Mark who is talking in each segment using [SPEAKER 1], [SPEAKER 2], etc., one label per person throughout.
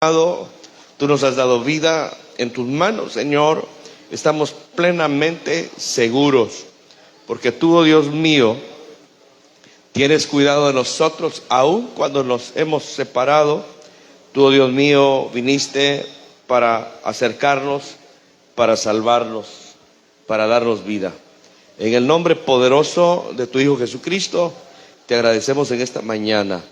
[SPEAKER 1] Tú nos has dado vida en tus manos, Señor. Estamos plenamente seguros, porque tú, oh Dios mío, tienes cuidado de nosotros, aun cuando nos hemos separado. Tú, oh Dios mío, viniste para acercarnos, para salvarnos, para darnos vida. En el nombre poderoso de tu Hijo Jesucristo, te agradecemos en esta mañana.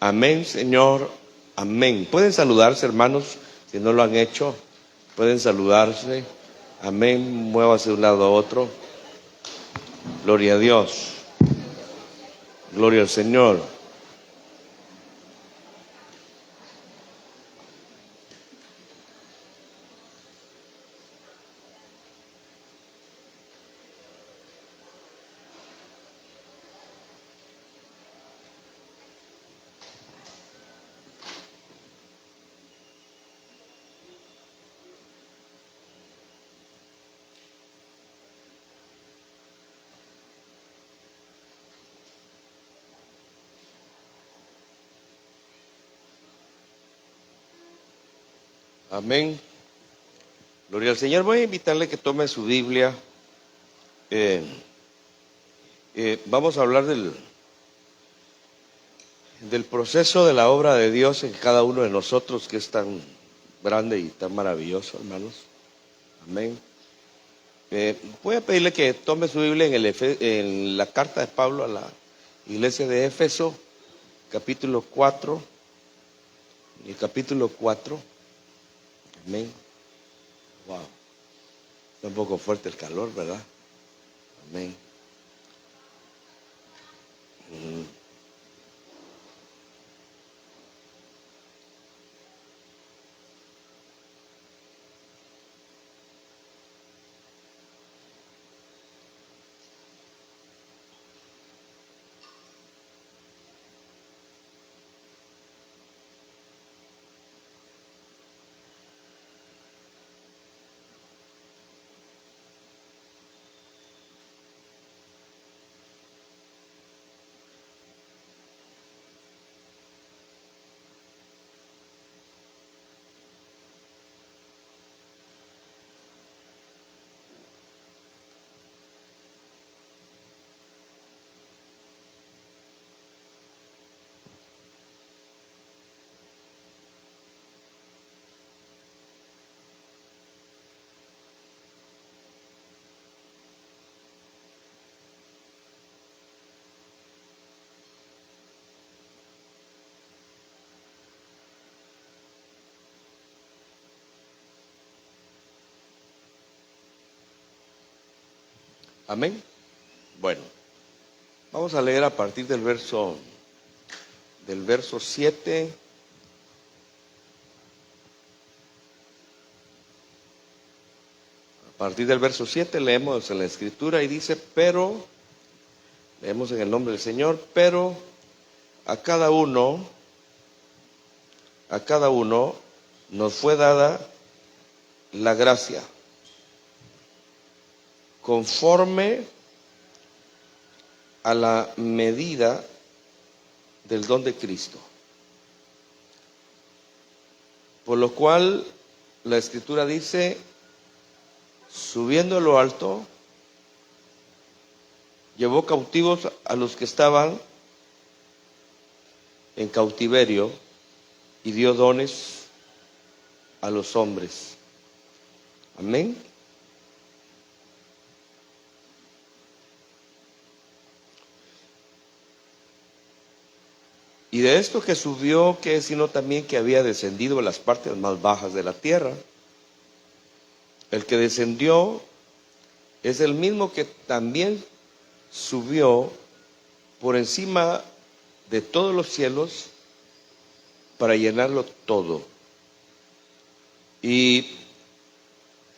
[SPEAKER 1] Amén, Señor. Amén. Pueden saludarse, hermanos, si no lo han hecho. Pueden saludarse. Amén. Muévase de un lado a otro. Gloria a Dios. Gloria al Señor. Amén. Gloria al Señor. Voy a invitarle que tome su Biblia. Vamos a hablar del proceso de la obra de Dios en cada uno de nosotros, que es tan grande y tan maravilloso, hermanos. Amén. Voy a pedirle que tome su Biblia en la carta de Pablo a la iglesia de Éfeso, capítulo 4. El capítulo 4. Amén. Wow. Está un poco fuerte el calor, ¿verdad? Amén. Amén. Bueno, vamos a leer a partir del verso 7. A partir del verso 7 leemos en la Escritura y dice: pero, leemos en el nombre del Señor, pero a cada uno nos fue dada la gracia conforme a la medida del don de Cristo. Por lo cual la Escritura dice: subiendo a lo alto, llevó cautivos a los que estaban en cautiverio y dio dones a los hombres. Amén. Y de esto que subió, que es sino también que había descendido a las partes más bajas de la tierra. El que descendió es el mismo que también subió por encima de todos los cielos para llenarlo todo. Y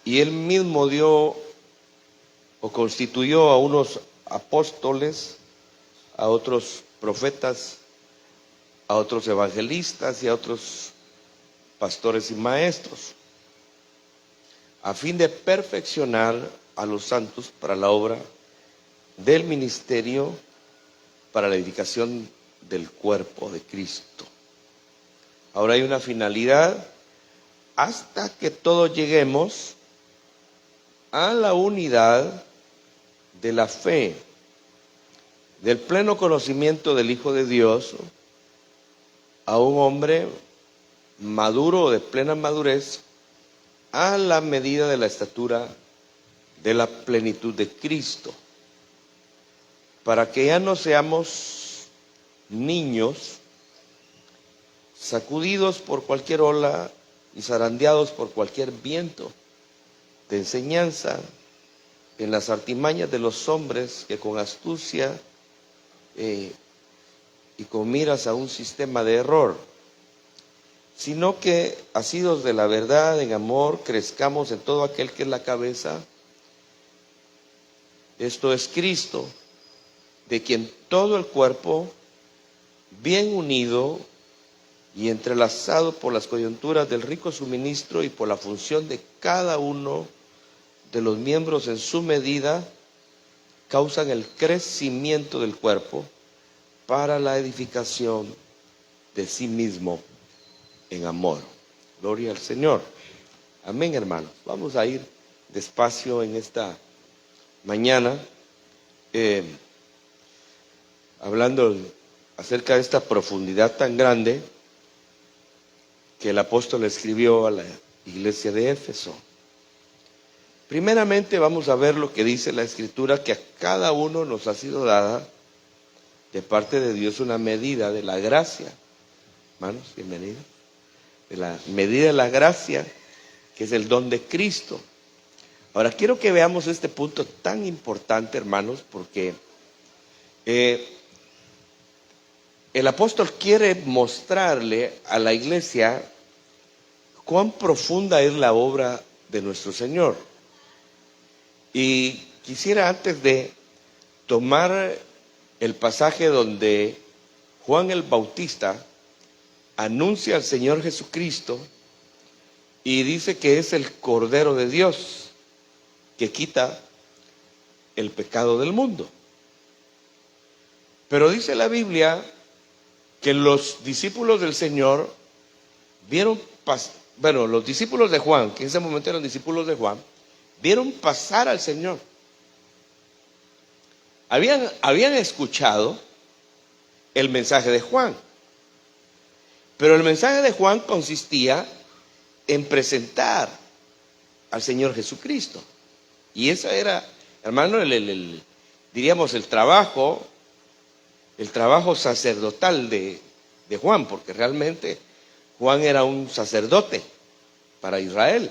[SPEAKER 1] él mismo dio o constituyó a unos apóstoles, a otros profetas, a otros evangelistas y a otros pastores y maestros, a fin de perfeccionar a los santos para la obra del ministerio, para la edificación del cuerpo de Cristo, Ahora hay una finalidad hasta que todos lleguemos a la unidad de la fe, del pleno conocimiento del Hijo de Dios, a un hombre maduro o de plena madurez, a la medida de la estatura de la plenitud de Cristo, para que ya no seamos niños sacudidos por cualquier ola y zarandeados por cualquier viento de enseñanza en las artimañas de los hombres que con astucia y con miras a un sistema de error, sino que, asidos de la verdad, en amor, crezcamos en todo aquel que es la cabeza, esto es Cristo, de quien todo el cuerpo, bien unido y entrelazado por las coyunturas del rico suministro y por la función de cada uno de los miembros en su medida, causan el crecimiento del cuerpo para la edificación de sí mismo en amor. Gloria al Señor. Amén, hermanos. Vamos a ir despacio en esta mañana, hablando acerca de esta profundidad tan grande que el apóstol escribió a la iglesia de Éfeso. Primeramente vamos a ver lo que dice la Escritura, que a cada uno nos ha sido dada de parte de Dios una medida de la gracia. Hermanos, bienvenidos. De la medida de la gracia, que es el don de Cristo. Ahora quiero que veamos este punto tan importante, hermanos, porque el apóstol quiere mostrarle a la iglesia cuán profunda es la obra de nuestro Señor. Y quisiera, antes de tomar el pasaje donde Juan el Bautista anuncia al Señor Jesucristo y dice que es el Cordero de Dios que quita el pecado del mundo. Pero dice la Biblia que los discípulos del Señor vieron, los discípulos de Juan, que en ese momento eran discípulos de Juan, vieron pasar al Señor. Habían escuchado el mensaje de Juan, pero el mensaje de Juan consistía en presentar al Señor Jesucristo. Y ese era, hermano, diríamos el trabajo sacerdotal de Juan, porque realmente Juan era un sacerdote para Israel.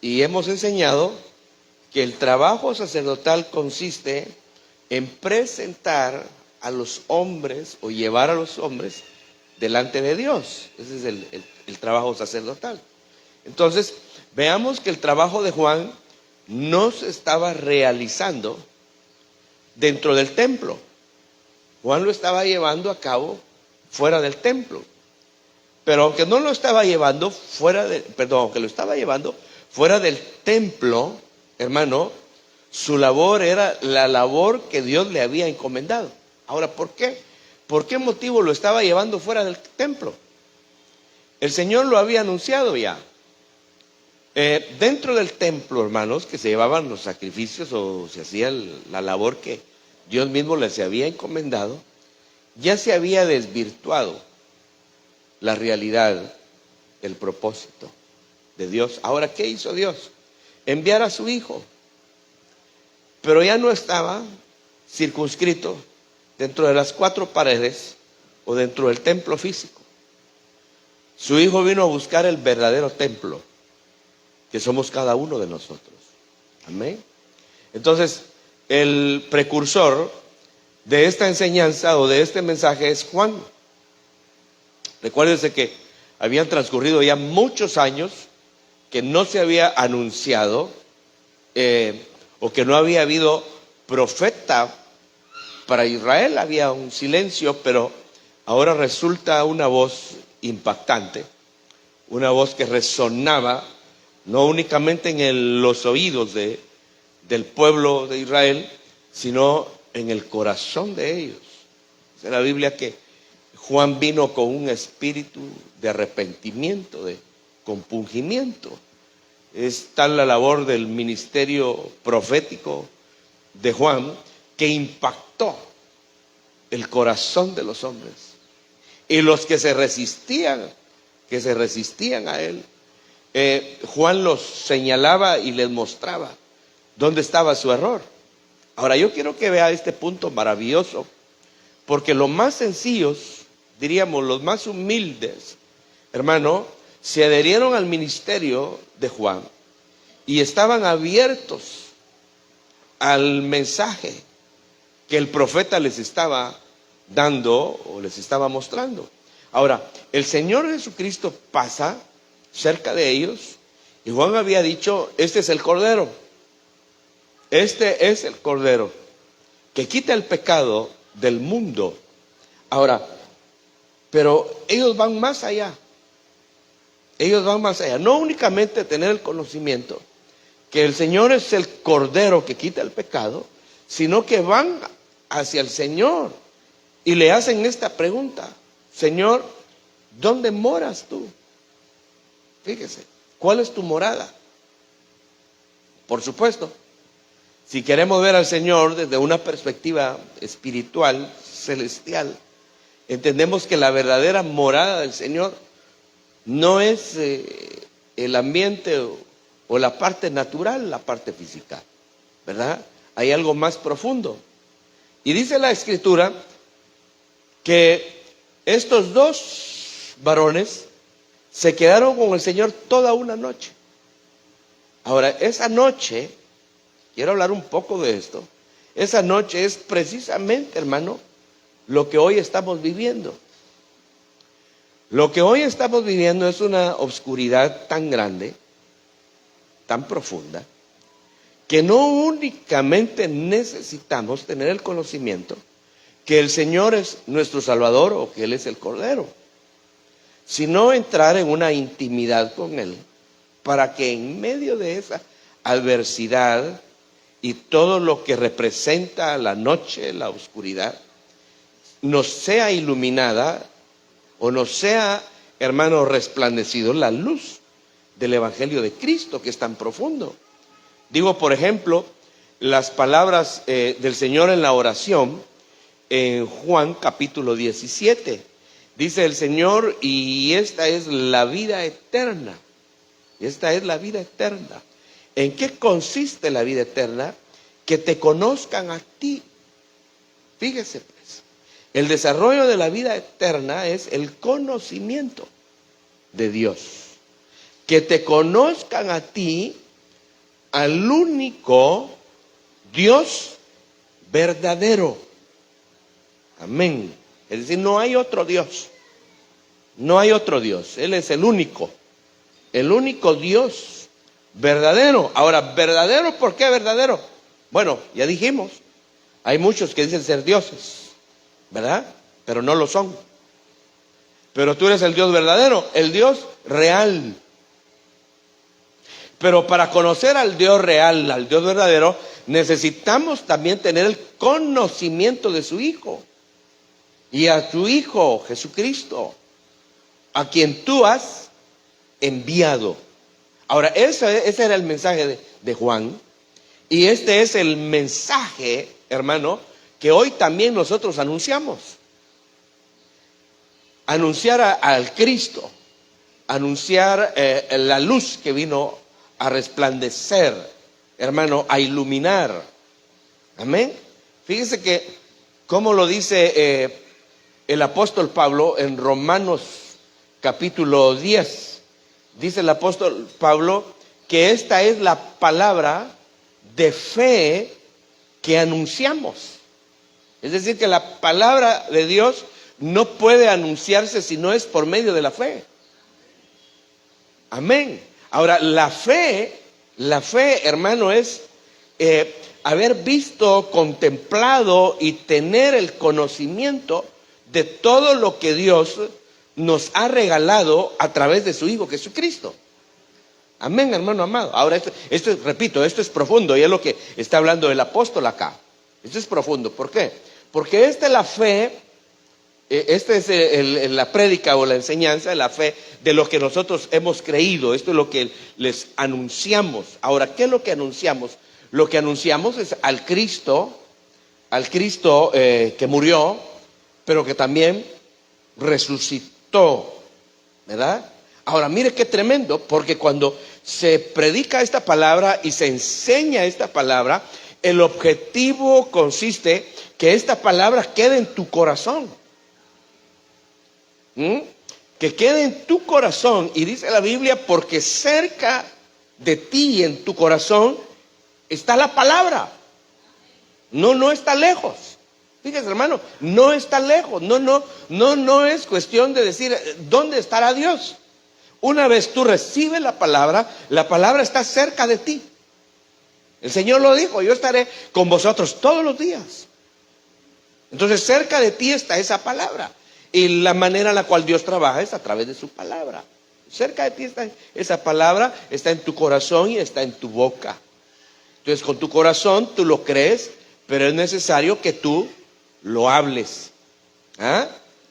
[SPEAKER 1] Y hemos enseñado que el trabajo sacerdotal consiste en presentar a los hombres o llevar a los hombres delante de Dios. Ese es el trabajo sacerdotal. Entonces, veamos que el trabajo de Juan no se estaba realizando dentro del templo. Juan lo estaba llevando a cabo fuera del templo. Pero aunque no lo estaba llevando aunque lo estaba llevando fuera del templo, hermano, su labor era la labor que Dios le había encomendado. Ahora, ¿por qué? ¿Por qué motivo lo estaba llevando fuera del templo? El Señor lo había anunciado ya. Dentro del templo, hermanos, que se llevaban los sacrificios o se hacía la labor que Dios mismo les había encomendado, ya se había desvirtuado la realidad, el propósito de Dios. Ahora, ¿qué hizo Dios? Enviar a su Hijo. Pero ya no estaba circunscrito dentro de las cuatro paredes o dentro del templo físico. Su Hijo vino a buscar el verdadero templo, que somos cada uno de nosotros. Amén. Entonces, el precursor de esta enseñanza o de este mensaje es Juan. Recuérdense que habían transcurrido ya muchos años que no se había anunciado o que no había habido profeta para Israel. Había un silencio, pero ahora resulta una voz impactante, una voz que resonaba no únicamente en los oídos del pueblo de Israel, sino en el corazón de ellos. Dice la Biblia que Juan vino con un espíritu de arrepentimiento, de compungimiento. Es tal la labor del ministerio profético de Juan que impactó el corazón de los hombres. Y los que se resistían a él, Juan los señalaba y les mostraba dónde estaba su error. Ahora yo quiero que vea este punto maravilloso, porque los más sencillos, diríamos los más humildes, hermano, se adherieron al ministerio de Juan y estaban abiertos al mensaje que el profeta les estaba dando o les estaba mostrando. Ahora, el Señor Jesucristo pasa cerca de ellos y Juan había dicho: este es el Cordero, este es el Cordero que quita el pecado del mundo. Ahora, pero ellos van más allá. Ellos van más allá. No únicamente tener el conocimiento que el Señor es el Cordero que quita el pecado, sino que van hacia el Señor y le hacen esta pregunta: Señor, ¿dónde moras tú? Fíjese, ¿cuál es tu morada? Por supuesto, si queremos ver al Señor desde una perspectiva espiritual, celestial, entendemos que la verdadera morada del Señor no es el ambiente o la parte natural, la parte física, ¿verdad? Hay algo más profundo. Y dice la Escritura que estos dos varones se quedaron con el Señor toda una noche. Ahora, esa noche, quiero hablar un poco de esto, esa noche es precisamente, hermano, lo que hoy estamos viviendo. Lo que hoy estamos viviendo es una oscuridad tan grande, tan profunda, que no únicamente necesitamos tener el conocimiento que el Señor es nuestro Salvador o que Él es el Cordero, sino entrar en una intimidad con Él, para que en medio de esa adversidad y todo lo que representa la noche, la oscuridad, nos sea iluminada o nos sea, hermano, resplandecido la luz del Evangelio de Cristo, que es tan profundo. Digo, por ejemplo, las palabras del Señor en la oración en Juan capítulo 17. Dice el Señor: y esta es la vida eterna. Esta es la vida eterna. ¿En qué consiste la vida eterna? Que te conozcan a ti. Fíjese pues, el desarrollo de la vida eterna es el conocimiento de Dios. Que te conozcan a ti, al único Dios verdadero. Amén. Es decir, no hay otro Dios. No hay otro Dios. Él es el único Dios verdadero. Ahora, ¿verdadero? ¿Por qué verdadero? Bueno, ya dijimos, hay muchos que dicen ser dioses, ¿verdad? Pero no lo son. Pero tú eres el Dios verdadero, el Dios real. Pero para conocer al Dios real, al Dios verdadero, necesitamos también tener el conocimiento de su Hijo. Y a tu Hijo Jesucristo, a quien tú has enviado. Ahora, ese era el mensaje de Juan. Y este es el mensaje, hermano, que hoy también nosotros anunciamos. Anunciar al Cristo. Anunciar la luz que vino a resplandecer, hermano, a iluminar. Amén. Fíjese que, como lo dice el apóstol Pablo en Romanos capítulo 10, dice el apóstol Pablo que esta es la palabra de fe que anunciamos. Es decir, que la palabra de Dios no puede anunciarse si no es por medio de la fe. Amén. Ahora, la fe, hermano, es haber visto, contemplado y tener el conocimiento de todo lo que Dios nos ha regalado a través de su Hijo Jesucristo. Amén, hermano amado. Ahora, repito, esto es profundo y es lo que está hablando el apóstol acá. Esto es profundo. ¿Por qué? Porque esta es la fe Esta es la prédica o la enseñanza de la fe de lo que nosotros hemos creído. Esto es lo que les anunciamos. Ahora, ¿qué es lo que anunciamos? Lo que anunciamos es al Cristo que murió, pero que también resucitó, ¿verdad? Ahora, mire qué tremendo, porque cuando se predica esta palabra y se enseña esta palabra, el objetivo consiste que esta palabra quede en tu corazón. Que quede en tu corazón. Y dice la Biblia, porque cerca de ti, en tu corazón, está la palabra. No está lejos. Fíjese, hermano, no está lejos. No es cuestión de decir dónde estará Dios. Una vez tú recibes la palabra está cerca de ti. El Señor lo dijo, yo estaré con vosotros todos los días. Entonces cerca de ti está esa palabra. Y la manera en la cual Dios trabaja es a través de su palabra. Cerca de ti está esa palabra, está en tu corazón y está en tu boca. Entonces con tu corazón tú lo crees, pero es necesario que tú lo hables,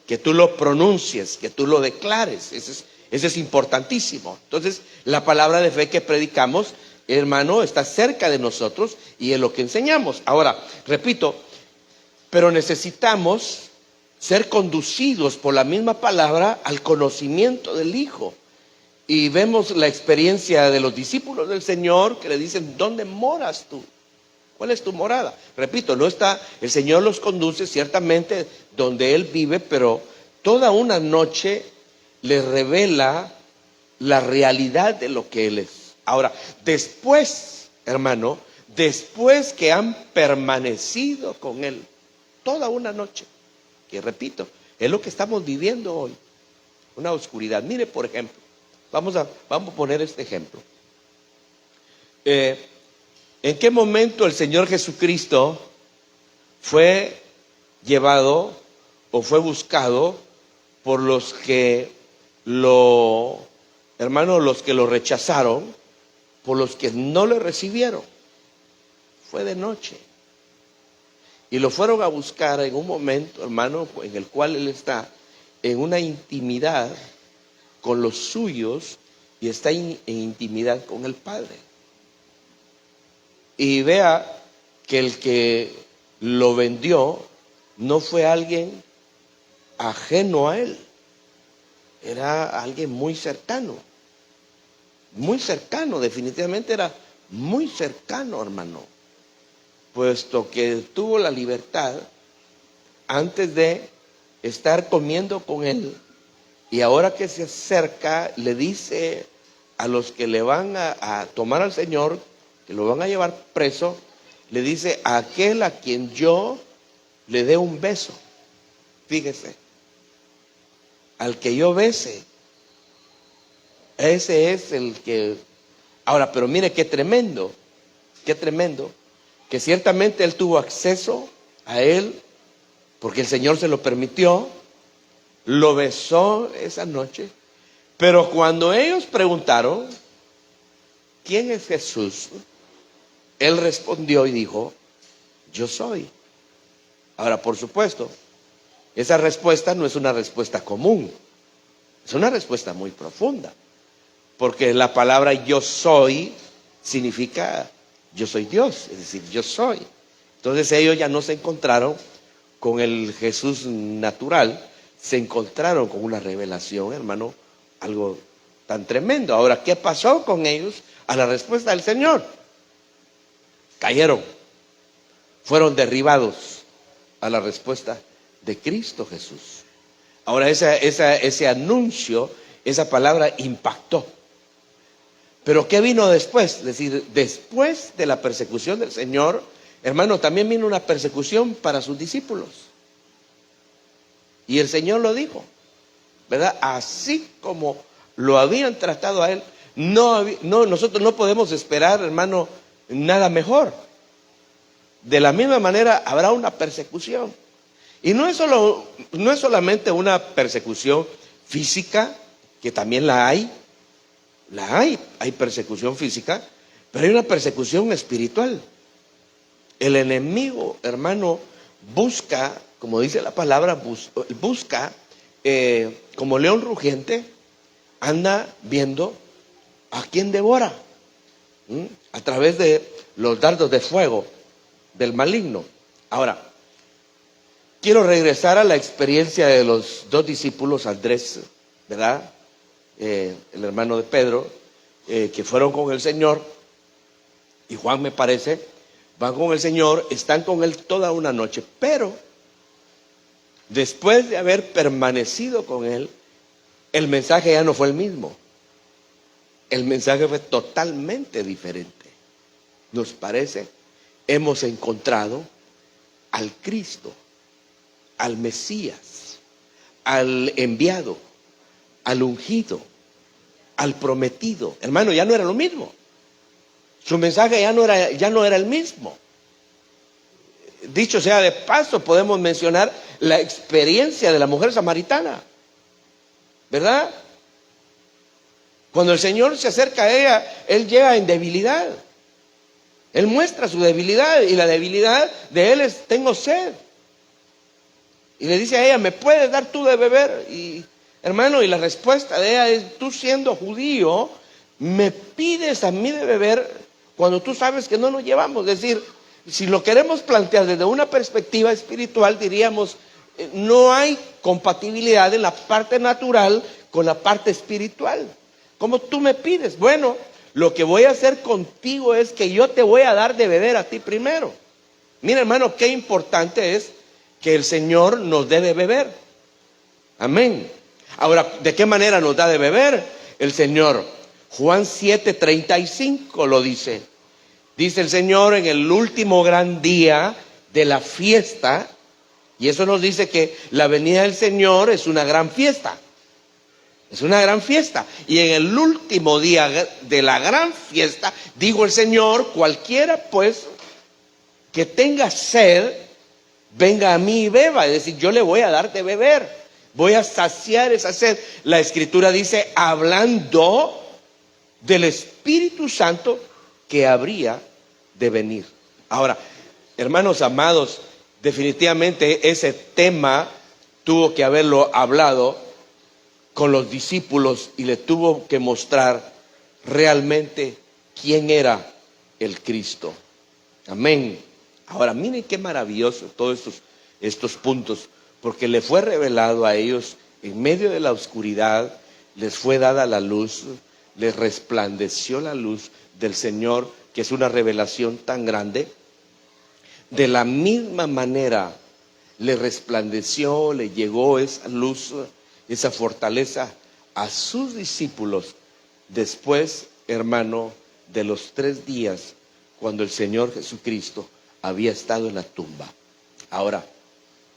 [SPEAKER 1] que tú lo pronuncies, que tú lo declares. Ese es importantísimo. Entonces la palabra de fe que predicamos, hermano, está cerca de nosotros y es lo que enseñamos. Ahora, repito, pero necesitamos ser conducidos por la misma palabra al conocimiento del Hijo. Y vemos la experiencia de los discípulos del Señor que le dicen, ¿dónde moras tú? ¿Cuál es tu morada? Repito, no está, el Señor los conduce ciertamente donde Él vive, pero toda una noche les revela la realidad de lo que Él es. Ahora, después, hermano, después que han permanecido con Él toda una noche, que repito, es lo que estamos viviendo hoy, una oscuridad. Mire, por ejemplo, vamos a poner este ejemplo. ¿En qué momento el Señor Jesucristo fue llevado o fue buscado por los que los que lo rechazaron, por los que no le recibieron? Fue de noche. Y lo fueron a buscar en un momento, hermano, en el cual Él está en una intimidad con los suyos y está en intimidad con el Padre. Y vea que el que lo vendió no fue alguien ajeno a Él. Era alguien muy cercano, definitivamente era muy cercano, hermano. Puesto que tuvo la libertad antes de estar comiendo con Él, y ahora que se acerca le dice a los que le van a tomar al Señor, que lo van a llevar preso, le dice a aquel a quien yo le dé un beso. Fíjese, al que yo bese, ese es el que... Ahora, pero mire qué tremendo, que ciertamente él tuvo acceso a él, porque el Señor se lo permitió, lo besó esa noche, pero cuando ellos preguntaron, ¿quién es Jesús? Él respondió y dijo, yo soy. Ahora, por supuesto, esa respuesta no es una respuesta común, es una respuesta muy profunda, porque la palabra yo soy significa yo soy Dios, es decir, yo soy. Entonces ellos ya no se encontraron con el Jesús natural, se encontraron con una revelación, hermano, algo tan tremendo. Ahora, ¿qué pasó con ellos a la respuesta del Señor? Cayeron, fueron derribados a la respuesta de Cristo Jesús. Ahora ese anuncio, esa palabra impactó. Pero ¿qué vino después? Es decir, después de la persecución del Señor, hermano, también vino una persecución para sus discípulos. Y el Señor lo dijo, ¿verdad? Así como lo habían tratado a Él, nosotros no podemos esperar, hermano, nada mejor. De la misma manera habrá una persecución. Y no es solamente una persecución física, que también la hay. Hay persecución física, pero hay una persecución espiritual. El enemigo, hermano, busca como dice la palabra, busca, como león rugiente, anda viendo a quién devora, a través de los dardos de fuego del maligno. Ahora, quiero regresar a la experiencia de los dos discípulos, Andrés, ¿verdad? El hermano de Pedro, que fueron con el Señor, y Juan, me parece, van con el Señor, están con Él toda una noche, pero después de haber permanecido con Él, el mensaje ya no fue el mismo. El mensaje fue totalmente diferente. Nos parece, hemos encontrado al Cristo, al Mesías, al enviado, al ungido, al prometido. Hermano, ya no era lo mismo. Su mensaje ya no era el mismo. Dicho sea de paso, podemos mencionar la experiencia de la mujer samaritana, ¿verdad? Cuando el Señor se acerca a ella, Él llega en debilidad. Él muestra su debilidad, y la debilidad de Él es: tengo sed. Y le dice a ella: ¿me puedes dar tú de beber? Y hermano, y la respuesta de ella es: tú, siendo judío, me pides a mí de beber cuando tú sabes que no nos llevamos. Es decir, si lo queremos plantear desde una perspectiva espiritual, diríamos, no hay compatibilidad en la parte natural con la parte espiritual. ¿Cómo tú me pides? Bueno, lo que voy a hacer contigo es que yo te voy a dar de beber a ti primero. Mira, hermano, qué importante es que el Señor nos dé de beber. Amén. Ahora, ¿de qué manera nos da de beber el Señor? Juan 7:35 lo dice. Dice el Señor: en el último gran día de la fiesta, y eso nos dice que la venida del Señor es una gran fiesta. Es una gran fiesta. Y en el último día de la gran fiesta, dijo el Señor: cualquiera pues que tenga sed, venga a mí y beba. Es decir, yo le voy a dar de beber, voy a saciar esa sed. La Escritura dice, hablando del Espíritu Santo que habría de venir. Ahora, hermanos amados, definitivamente ese tema tuvo que haberlo hablado con los discípulos, y le tuvo que mostrar realmente quién era el Cristo. Amén. Ahora, miren qué maravilloso todos estos puntos, porque le fue revelado a ellos en medio de la oscuridad, les fue dada la luz, les resplandeció la luz del Señor, que es una revelación tan grande. De la misma manera le resplandeció, le llegó esa luz, esa fortaleza a sus discípulos después, hermano, de los 3 días cuando el Señor Jesucristo había estado en la tumba. Ahora,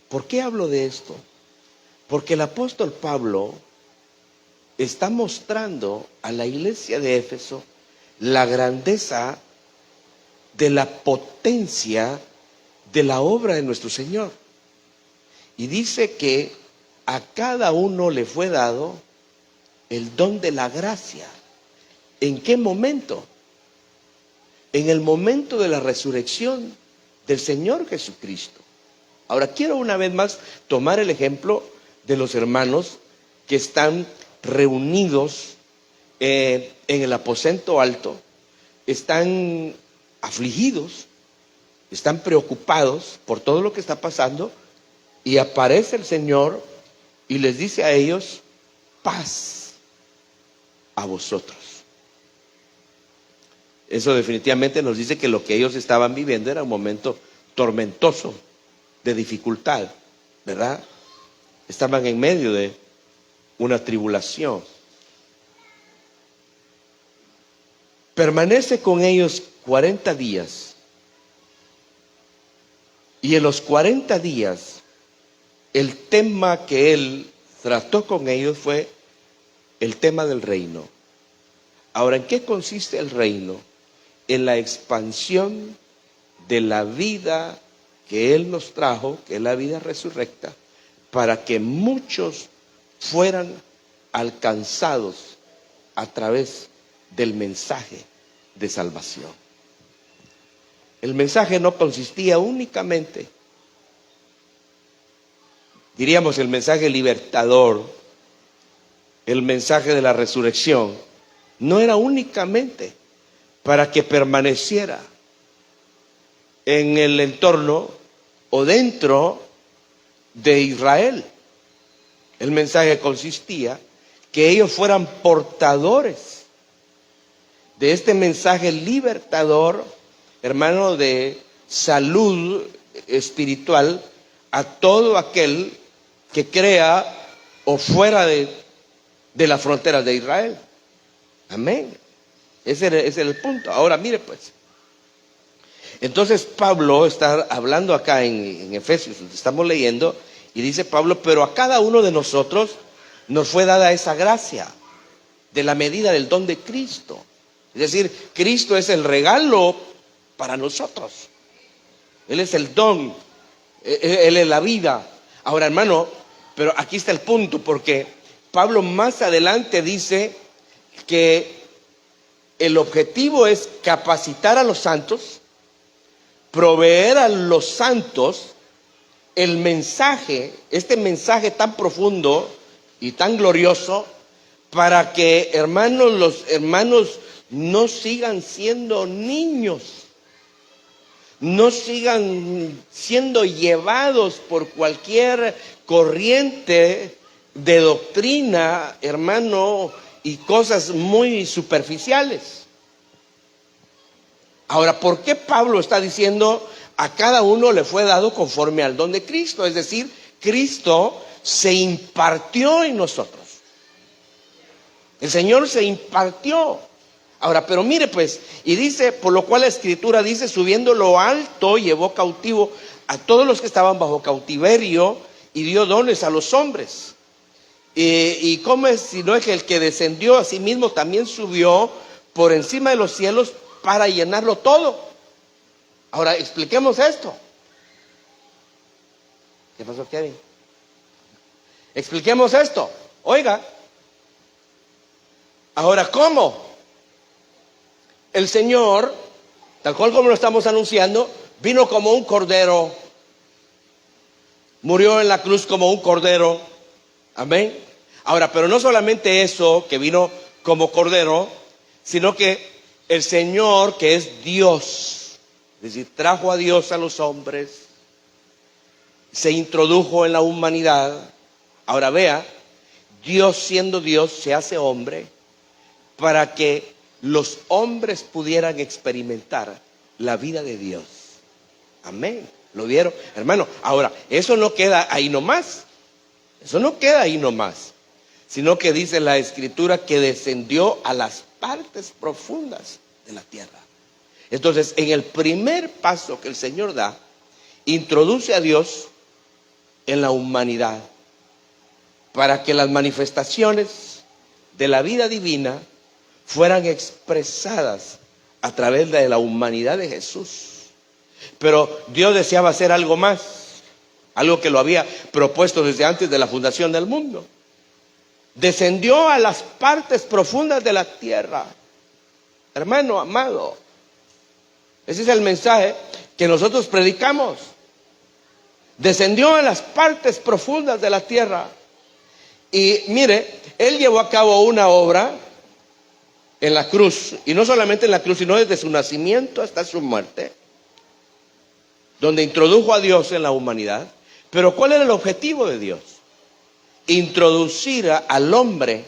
[SPEAKER 1] ¿por qué hablo de esto? Porque el apóstol Pablo está mostrando a la iglesia de Éfeso la grandeza de la potencia de la obra de nuestro Señor. Y dice que a cada uno le fue dado el don de la gracia. ¿En qué momento? En el momento de la resurrección del Señor Jesucristo. Ahora, quiero una vez más tomar el ejemplo de los hermanos que están reunidos en el aposento alto, están afligidos, están preocupados por todo lo que está pasando, y aparece el Señor y les dice a ellos: paz a vosotros. Eso definitivamente nos dice que lo que ellos estaban viviendo era un momento tormentoso, de dificultad, ¿verdad? Estaban en medio de una tribulación. Permanece con ellos 40 días. Y en los 40 días, el tema que él trató con ellos fue el tema del reino. Ahora, ¿en qué consiste el reino? En la expansión de la vida que Él nos trajo, que es la vida resurrecta, para que muchos fueran alcanzados a través del mensaje de salvación. El mensaje no consistía únicamente diríamos el mensaje libertador, el mensaje de la resurrección, no era únicamente para que permaneciera en el entorno o dentro de Israel. El mensaje consistía que ellos fueran portadores de este mensaje libertador, hermano, de salud espiritual a todo aquel que crea o fuera de las fronteras de Israel. Amén. Ese era el punto. Ahora mire pues. Entonces Pablo está hablando acá en Efesios, estamos leyendo, y dice Pablo, pero a cada uno de nosotros nos fue dada esa gracia de la medida del don de Cristo. Es decir, Cristo es el regalo para nosotros. Él es el don, Él es la vida. Ahora, hermano, pero aquí está el punto, porque Pablo más adelante dice que el objetivo es capacitar a los santos, proveer a los santos el mensaje, este mensaje tan profundo y tan glorioso, para que los hermanos no sigan siendo niños, no sigan siendo llevados por cualquier corriente de doctrina, hermano, y cosas muy superficiales. Ahora, ¿por qué Pablo está diciendo a cada uno le fue dado conforme al don de Cristo? Es decir, Cristo se impartió en nosotros. El Señor se impartió. Ahora, pero mire pues, y dice, por lo cual la Escritura dice, subiendo lo alto, llevó cautivo a todos los que estaban bajo cautiverio y dio dones a los hombres. ¿Y cómo es? Si no es que el que descendió a sí mismo también subió por encima de los cielos para llenarlo todo. Ahora, expliquemos esto. ¿Qué pasó, Kevin? Expliquemos esto. Oiga. Ahora, ¿cómo? El Señor, tal cual como lo estamos anunciando, vino como un cordero. Murió en la cruz como un cordero. Amén. Ahora, pero no solamente eso, que vino como cordero, sino que el Señor, que es Dios, es decir, trajo a Dios a los hombres, se introdujo en la humanidad. Ahora vea, Dios siendo Dios se hace hombre para que los hombres pudieran experimentar la vida de Dios. Amén. ¿Lo vieron, hermano? Ahora, eso no queda ahí nomás. Eso no queda ahí nomás, sino que dice la Escritura que descendió a las partes profundas de la tierra. Entonces, en el primer paso que el Señor da, introduce a Dios en la humanidad para que las manifestaciones de la vida divina fueran expresadas a través de la humanidad de Jesús. Pero Dios deseaba hacer algo más, algo que lo había propuesto desde antes de la fundación del mundo. Descendió a las partes profundas de la tierra. Hermano amado, ese es el mensaje que nosotros predicamos. Descendió a las partes profundas de la tierra. Y mire, Él llevó a cabo una obra en la cruz, y no solamente en la cruz, sino desde su nacimiento hasta su muerte, donde introdujo a Dios en la humanidad. Pero ¿cuál era el objetivo de Dios? Introducir al hombre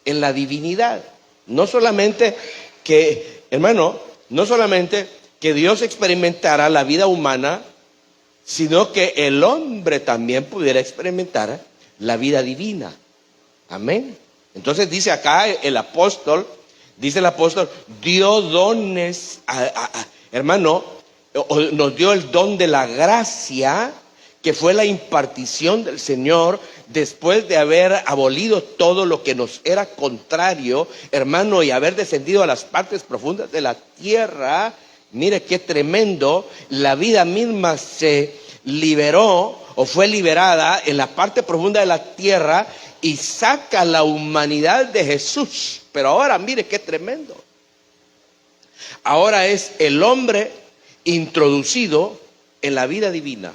[SPEAKER 1] en la divinidad. No solamente que, hermano, no solamente que Dios experimentara la vida humana, sino que el hombre también pudiera experimentar la vida divina. Amén. Entonces dice acá el apóstol, dio dones, hermano, nos dio el don de la gracia, que fue la impartición del Señor después de haber abolido todo lo que nos era contrario, hermano, y haber descendido a las partes profundas de la tierra. Mire qué tremendo, la vida misma se liberó o fue liberada en la parte profunda de la tierra y saca la humanidad de Jesús. Pero ahora mire qué tremendo. Ahora es el hombre introducido en la vida divina.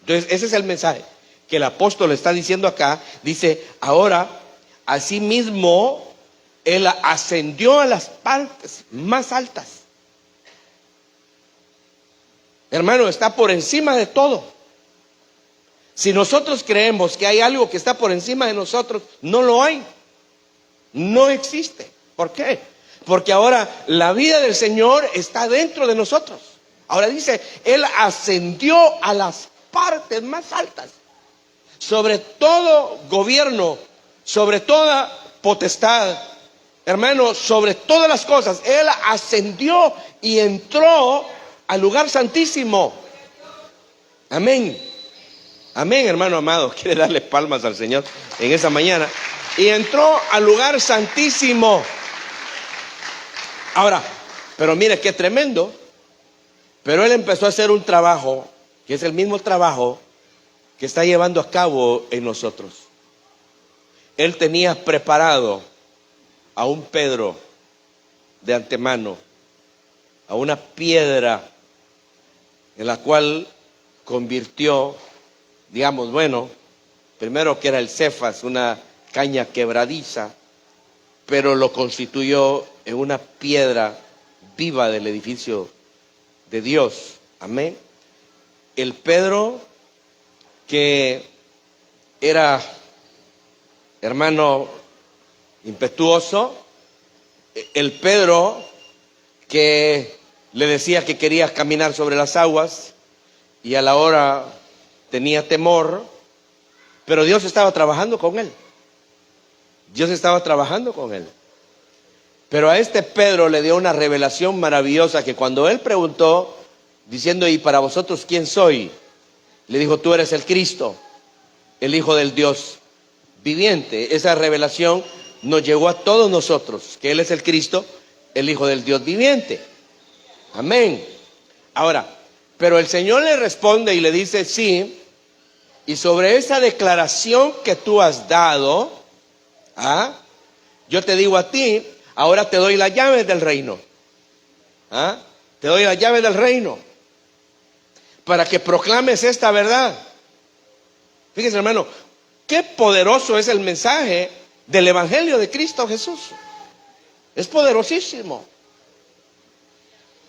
[SPEAKER 1] Entonces ese es el mensaje. que el apóstol está diciendo acá, dice, ahora, asimismo, Él ascendió a las partes más altas. Hermano, está por encima de todo. Si nosotros creemos que hay algo que está por encima de nosotros, no lo hay. No existe. ¿Por qué? Porque ahora la vida del Señor está dentro de nosotros. Ahora dice, Él ascendió a las partes más altas. Sobre todo gobierno, sobre toda potestad, hermano, sobre todas las cosas. Él ascendió y entró al lugar santísimo. Amén. Amén, hermano amado. Quiere darle palmas al Señor en esa mañana. Y entró al lugar santísimo. Ahora, pero mire qué tremendo. Pero Él empezó a hacer un trabajo, que es el mismo trabajo que está llevando a cabo en nosotros. Él tenía preparado a un Pedro de antemano, a una piedra en la cual convirtió, digamos, bueno, primero que era el Cefas, una caña quebradiza, pero lo constituyó en una piedra viva del edificio de Dios. Amén. El Pedro que era, hermano, impetuoso, el Pedro que le decía que quería caminar sobre las aguas y a la hora tenía temor, pero Dios estaba trabajando con él. Dios estaba trabajando con él. Pero a este Pedro le dio una revelación maravillosa, que cuando él preguntó, diciendo, ¿y para vosotros quién soy? Le dijo, tú eres el Cristo, el Hijo del Dios viviente. Esa revelación nos llegó a todos nosotros, que Él es el Cristo, el Hijo del Dios viviente. Amén. Ahora, pero el Señor le responde y le dice, sí, y sobre esa declaración que tú has dado, yo te digo a ti, ahora te doy las llaves del reino. Te doy las llaves del reino para que proclames esta verdad. Fíjese, hermano, qué poderoso es el mensaje del Evangelio de Cristo Jesús. Es poderosísimo.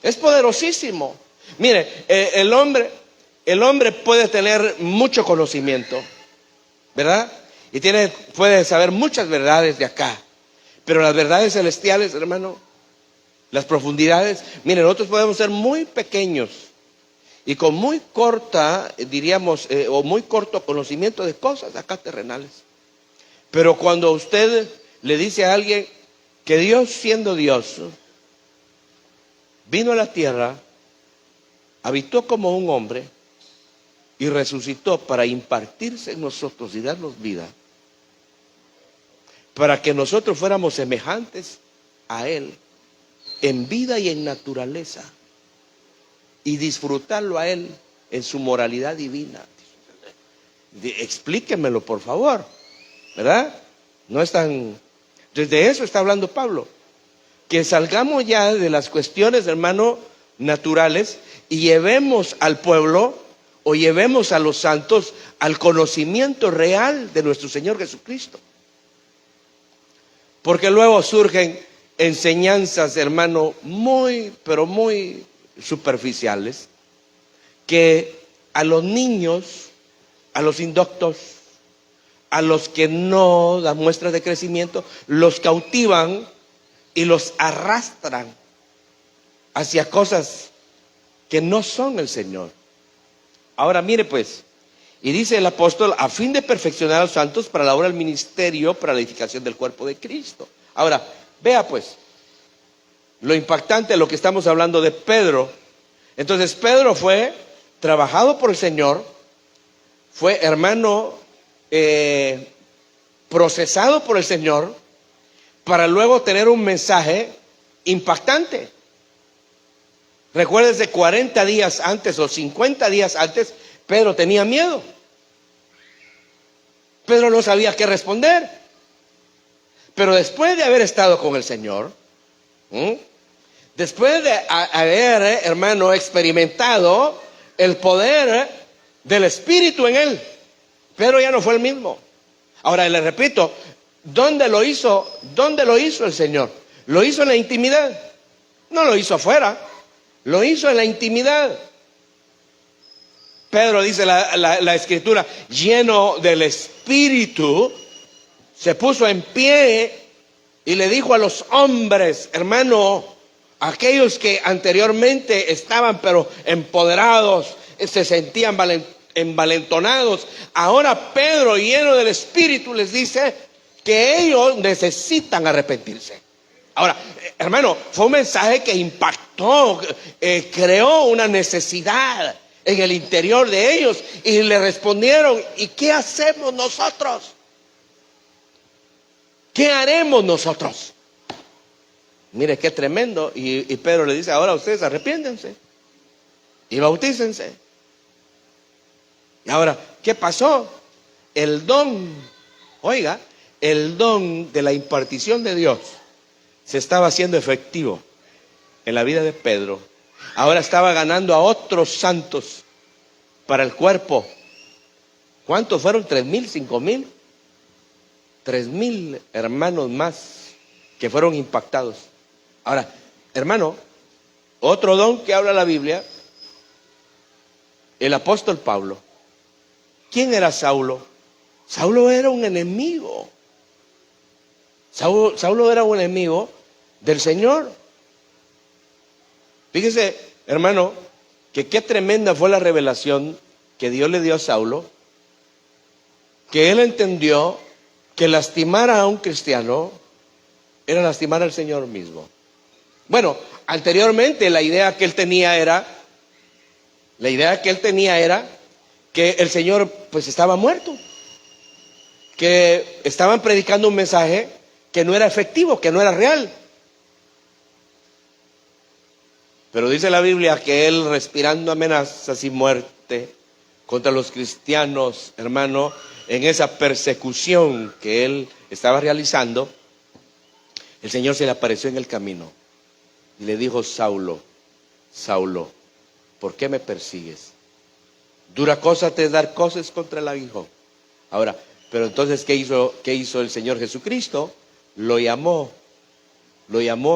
[SPEAKER 1] Es poderosísimo. Mire, el hombre puede tener mucho conocimiento, ¿verdad? Y puede saber muchas verdades de acá. Pero las verdades celestiales, hermano, las profundidades, miren, nosotros podemos ser muy pequeños y con muy corta, diríamos, o muy corto conocimiento de cosas acá terrenales. Pero cuando usted le dice a alguien que Dios, siendo Dios, vino a la tierra, habitó como un hombre y resucitó para impartirse en nosotros y darnos vida, para que nosotros fuéramos semejantes a Él en vida y en naturaleza, y disfrutarlo a Él en su moralidad divina. Explíquemelo, por favor, ¿verdad? No es tan... Desde eso está hablando Pablo. Que salgamos ya de las cuestiones, hermano, naturales, y llevemos al pueblo, o llevemos a los santos, al conocimiento real de nuestro Señor Jesucristo. Porque luego surgen enseñanzas, hermano, muy, pero muy superficiales, que a los niños, a los indoctos, a los que no dan muestras de crecimiento, los cautivan y los arrastran hacia cosas que no son el Señor. Ahora mire pues, y dice el apóstol, a fin de perfeccionar a los santos para la obra del ministerio, para la edificación del cuerpo de Cristo. Ahora, vea pues, lo impactante, lo que estamos hablando de Pedro. Entonces Pedro fue trabajado por el Señor, fue, hermano, procesado por el Señor, para luego tener un mensaje impactante. Recuérdese, 40 días antes o 50 días antes, Pedro tenía miedo. Pedro no sabía qué responder. Pero después de haber estado con el Señor, después de haber, hermano, experimentado el poder del Espíritu en él, Pedro ya no fue el mismo. Ahora le repito, ¿dónde lo hizo? ¿Dónde lo hizo el Señor? Lo hizo en la intimidad. No lo hizo afuera, lo hizo en la intimidad. Pedro, dice la Escritura, lleno del Espíritu, se puso en pie y le dijo a los hombres, hermano, aquellos que anteriormente estaban pero empoderados, se sentían envalentonados, ahora Pedro, lleno del Espíritu, les dice que ellos necesitan arrepentirse. Ahora, hermano, fue un mensaje que impactó, creó una necesidad en el interior de ellos, y le respondieron, ¿y qué hacemos nosotros? ¿Qué haremos nosotros? Mire qué tremendo. Y Pedro le dice, ahora ustedes arrepiéntense y bautícense. Y ahora, ¿qué pasó? El don, oiga, el don de la impartición de Dios se estaba haciendo efectivo en la vida de Pedro. Ahora estaba ganando a otros santos para el cuerpo. ¿Cuántos fueron? 3,000, 5,000. 3,000 hermanos más que fueron impactados. Ahora, hermano, otro don que habla la Biblia, el apóstol Pablo. ¿Quién era Saulo? Saulo era un enemigo. Saulo era un enemigo del Señor. Fíjese, hermano, que qué tremenda fue la revelación que Dios le dio a Saulo, que él entendió que lastimar a un cristiano era lastimar al Señor mismo. Bueno, anteriormente la idea que él tenía era que el Señor pues estaba muerto, que estaban predicando un mensaje que no era efectivo, que no era real. Pero dice la Biblia que él, respirando amenazas y muerte contra los cristianos, hermano, en esa persecución que él estaba realizando, el Señor se le apareció en el camino y le dijo: Saulo, Saulo, ¿por qué me persigues? Dura cosa te es dar cosas contra el aguijón. Ahora, pero entonces, ¿qué hizo el Señor Jesucristo? Lo llamó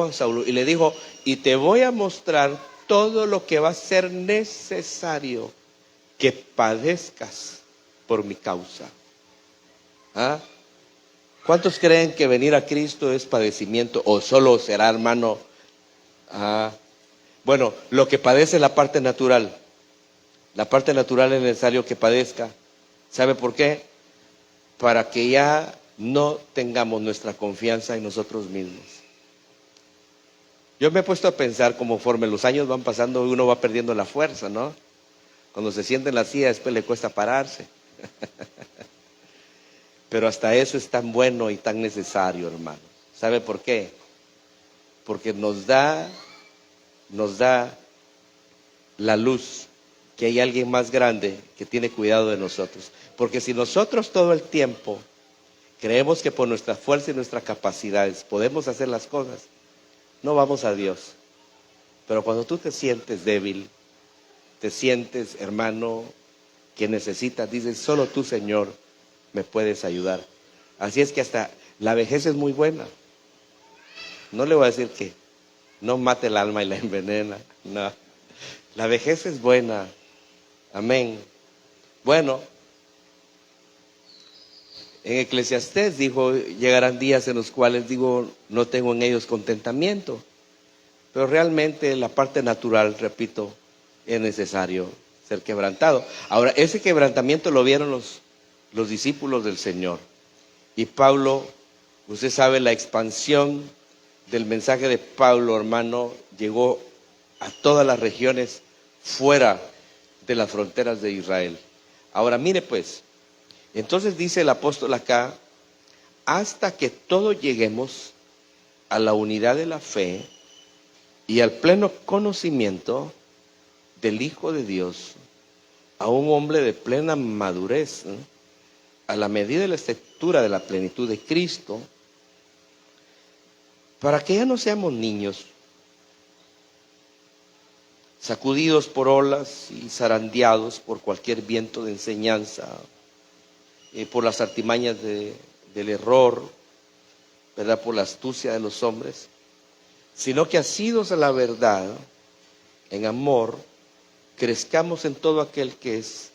[SPEAKER 1] a Saulo y le dijo: y te voy a mostrar todo lo que va a ser necesario que padezcas por mi causa. ¿Ah? ¿Cuántos creen que venir a Cristo es padecimiento o solo será, hermano? Bueno, lo que padece es la parte natural. La parte natural es necesario que padezca. ¿Sabe por qué? Para que ya no tengamos nuestra confianza en nosotros mismos. Yo me he puesto a pensar, conforme los años van pasando, uno va perdiendo la fuerza, ¿no? Cuando se siente en la silla, después le cuesta pararse. Pero hasta eso es tan bueno y tan necesario, hermano. ¿Sabe por qué? Porque nos da la luz que hay alguien más grande que tiene cuidado de nosotros. Porque si nosotros todo el tiempo creemos que por nuestra fuerza y nuestras capacidades podemos hacer las cosas, no vamos a Dios. Pero cuando tú te sientes débil, te sientes, hermano, que necesitas, dices: solo tú, Señor, me puedes ayudar. Así es que hasta la vejez es muy buena. No le voy a decir que no mate el alma y la envenena. No, la vejez es buena. Amén. Bueno, en Eclesiastés dijo: llegarán días en los cuales, no tengo en ellos contentamiento. Pero realmente la parte natural, repito, es necesario ser quebrantado. Ahora, ese quebrantamiento lo vieron los discípulos del Señor. Y Pablo, usted sabe, la expansión del mensaje de Pablo, hermano, llegó a todas las regiones fuera de las fronteras de Israel. Ahora mire pues, entonces dice el apóstol acá: hasta que todos lleguemos a la unidad de la fe y al pleno conocimiento del Hijo de Dios, a un hombre de plena madurez, a la medida de la estatura de la plenitud de Cristo, para que ya no seamos niños, sacudidos por olas y zarandeados por cualquier viento de enseñanza, por las artimañas del error, ¿verdad? Por la astucia de los hombres, sino que asidos a la verdad, en amor, crezcamos en todo aquel que es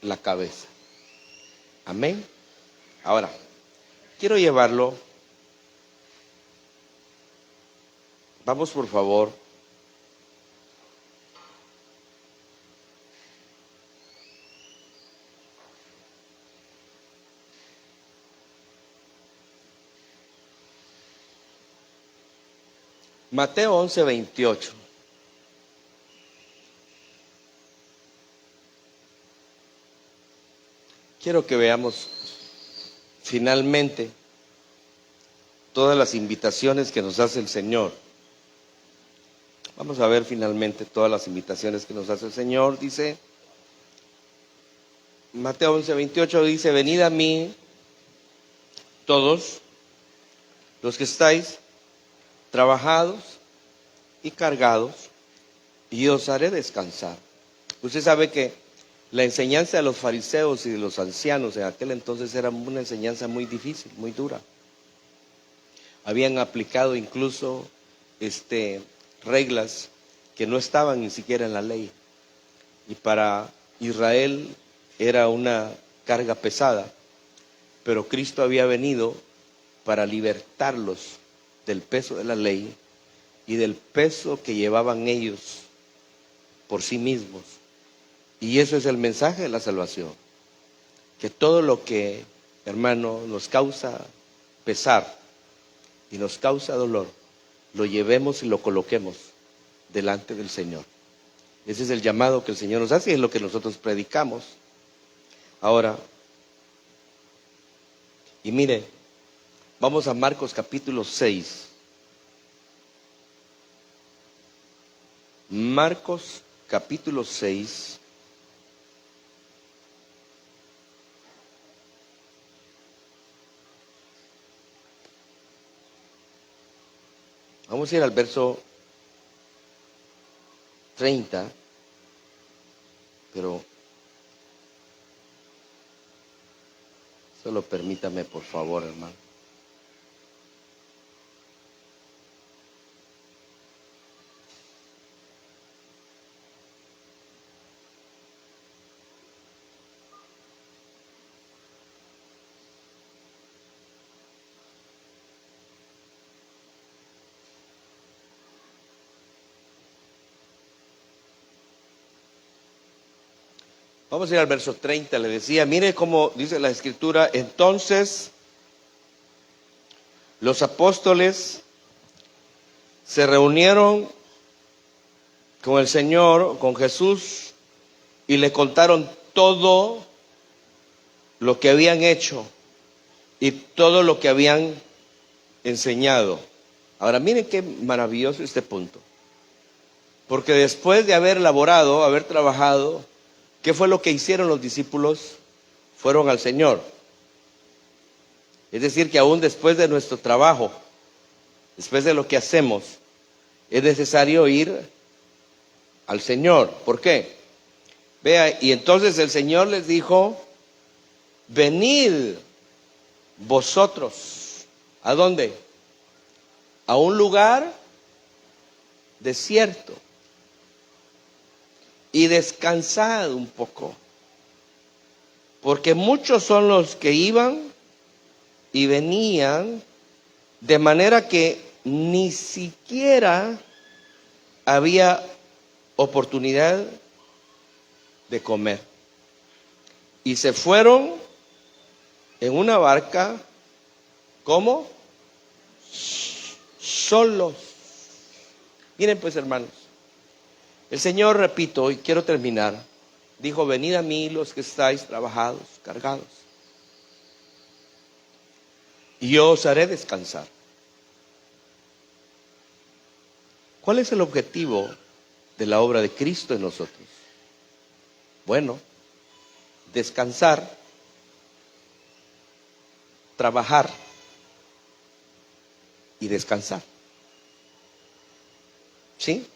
[SPEAKER 1] la cabeza. Amén. Ahora, quiero llevarlo. Vamos por favor. Mateo 11:28. Quiero que veamos finalmente todas las invitaciones que nos hace el Señor. Vamos a ver finalmente todas las invitaciones que nos hace el Señor. Dice, Mateo 11:28 dice, venid a mí todos los que estáis trabajados y cargados, y os haré descansar. Usted sabe que la enseñanza de los fariseos y de los ancianos en aquel entonces era una enseñanza muy difícil, muy dura. Habían aplicado incluso reglas que no estaban ni siquiera en la ley. Y para Israel era una carga pesada. Pero Cristo había venido para libertarlos del peso de la ley y del peso que llevaban ellos por sí mismos. Y eso es el mensaje de la salvación. Que todo lo que, hermano, nos causa pesar y nos causa dolor, lo llevemos y lo coloquemos delante del Señor. Ese es el llamado que el Señor nos hace y es lo que nosotros predicamos. Ahora, y mire, vamos a Marcos capítulo 6. Marcos capítulo 6. Vamos a ir al verso 30, pero solo permítame, por favor, hermano. Vamos a ir al verso 30, le decía, mire cómo dice la Escritura, entonces los apóstoles se reunieron con el Señor, con Jesús, y le contaron todo lo que habían hecho y todo lo que habían enseñado. Ahora miren qué maravilloso este punto, porque después de haber laborado, haber trabajado, ¿qué fue lo que hicieron los discípulos? Fueron al Señor. Es decir, que aún después de nuestro trabajo, después de lo que hacemos, es necesario ir al Señor. ¿Por qué? Vea, y entonces el Señor les dijo, venid vosotros. ¿A dónde? A un lugar desierto y descansad un poco, porque muchos son los que iban y venían, de manera que ni siquiera había oportunidad de comer. Y se fueron en una barca, ¿cómo? Solos. Miren pues, hermanos, el Señor, repito, y quiero terminar, dijo, venid a mí los que estáis trabajados, cargados, y yo os haré descansar. ¿Cuál es el objetivo de la obra de Cristo en nosotros? Bueno, descansar, trabajar y descansar. ¿Sí?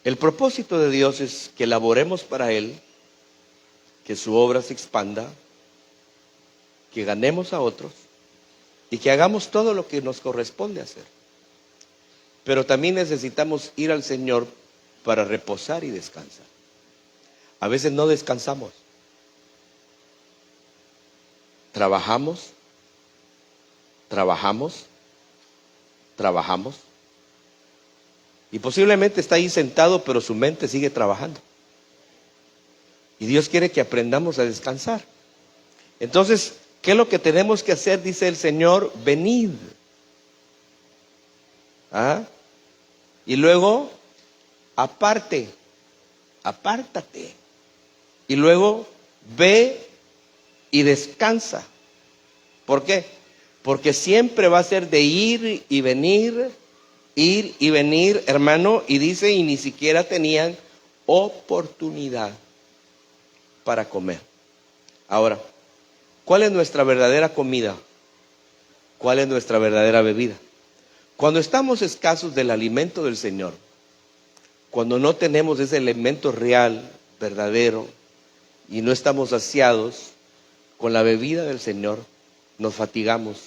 [SPEAKER 1] El propósito de Dios es que laboremos para Él que su obra se expanda, que ganemos a otros y que hagamos todo lo que nos corresponde hacer. Pero también necesitamos ir al Señor para reposar y descansar. A veces no descansamos. Trabajamos. Y posiblemente está ahí sentado, pero su mente sigue trabajando. Y Dios quiere que aprendamos a descansar. Entonces, ¿qué es lo que tenemos que hacer? Dice el Señor, venid. Y luego, apártate. Y luego, ve y descansa. ¿Por qué? Porque siempre va a ser de ir y venir, hermano. Y dice, y ni siquiera tenían oportunidad para comer. Ahora, ¿cuál es nuestra verdadera comida? ¿Cuál es nuestra verdadera bebida? Cuando estamos escasos del alimento del Señor, cuando no tenemos ese elemento real, verdadero, y no estamos saciados con la bebida del Señor, nos fatigamos,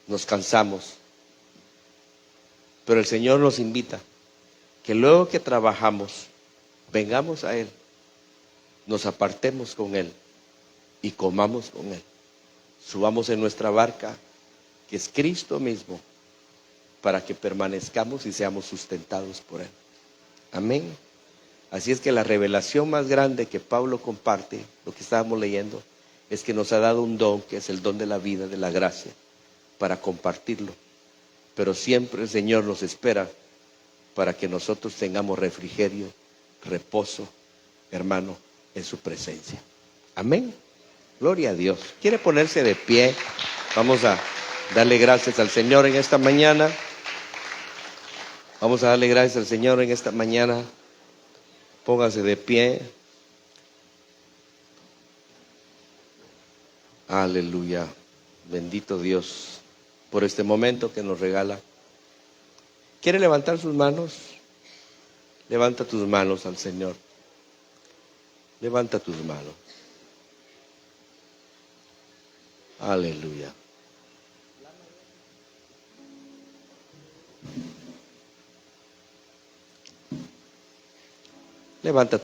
[SPEAKER 1] nos cansamos. Pero el Señor nos invita que luego que trabajamos, vengamos a Él, nos apartemos con Él y comamos con Él. Subamos en nuestra barca, que es Cristo mismo, para que permanezcamos y seamos sustentados por Él. Amén. Así es que la revelación más grande que Pablo comparte, lo que estábamos leyendo, es que nos ha dado un don, que es el don de la vida, de la gracia, para compartirlo. Pero siempre el Señor nos espera para que nosotros tengamos refrigerio, reposo, hermano, en su presencia. Amén. Gloria a Dios. ¿Quiere ponerse de pie? Vamos a darle gracias al Señor en esta mañana. Vamos a darle gracias al Señor en esta mañana. Póngase de pie. Aleluya. Bendito Dios por este momento que nos regala. ¿Quiere levantar sus manos? Levanta tus manos al Señor. Levanta tus manos. Aleluya. Levanta